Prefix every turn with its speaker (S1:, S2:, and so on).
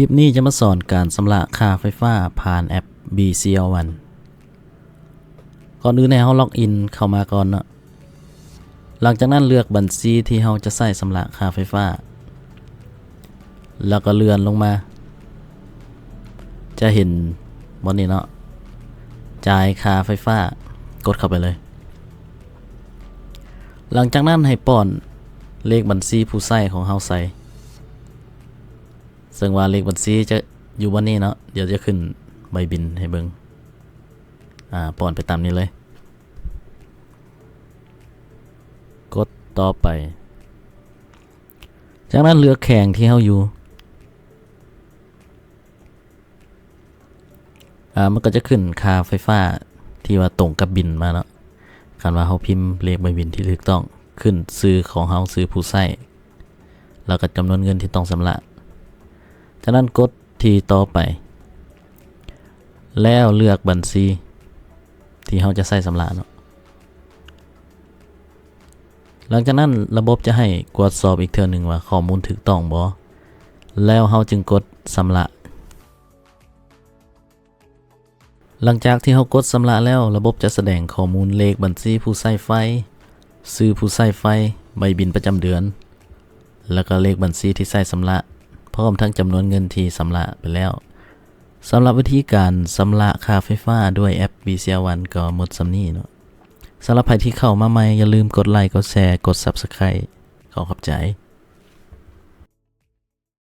S1: คลิปนี้จะมาสอนการชำระค่าไฟฟ้าผ่านแอป BCL1 ก่อนอื่นให้เราล็อกอินเข้ามาก่อนเนาะหลังจากนั้นเลือกบัญชีที่เราจะใช้ชำระค่าไฟฟ้าแล้วก็เลื่อนลงมาจะเห็นบนนี้เนาะจ่ายค่าไฟฟ้ากดเข้าไปเลยหลังจากนั้นให้ป้อนเลขบัญชีผู้ใช้ของเราใส่ซึ่งว่าเลขบัญชีจะอยู่บนนี้เนาะเดี๋ยวจะขึ้นใบบินให้เบิ่งป้อนไปตามนี้เลยกดต่อไปจากนั้นเลือกแข่งที่เฮาอยู่มันก็จะขึ้นค่าไฟฟ้าที่ว่าตรงกับบินมาเนาะคันว่าเฮาพิมพ์เลขใบบินที่ถูกต้องขึ้นซื้อของเฮาซื้อผู้ใช้แล้วก็จำนวนเงินที่ต้องชำระจากนั้นกดที่ต่อไปแล้วเลือกบัญชีที่เฮาจะใช้ชำระเนาะหลังจากนั้นระบบจะให้กดสอบอีกเทื่อนึงว่าข้อมูลถูกต้องบ่แล้วเฮาจึงกดชำระหลังจากที่เฮากดชำระแล้วระบบจะแสดงข้อมูลเลขบัญชีผู้ใช้ไฟชื่อผู้ใช้ไฟใบบินประจำเดือนแล้วก็เลขบัญชีที่ใช้ชำระพร้อมทั้งจำนวนเงินที่ชำระไปแล้วสำหรับวิธีการชำระค่าไฟฟ้าด้วยแอป BCL1 ก็หมดสำนี้เนาะสำหรับใครที่เข้ามาใหม่อย่าลืมกดไลค์กดแชร์กด Subscribe ขอบใจ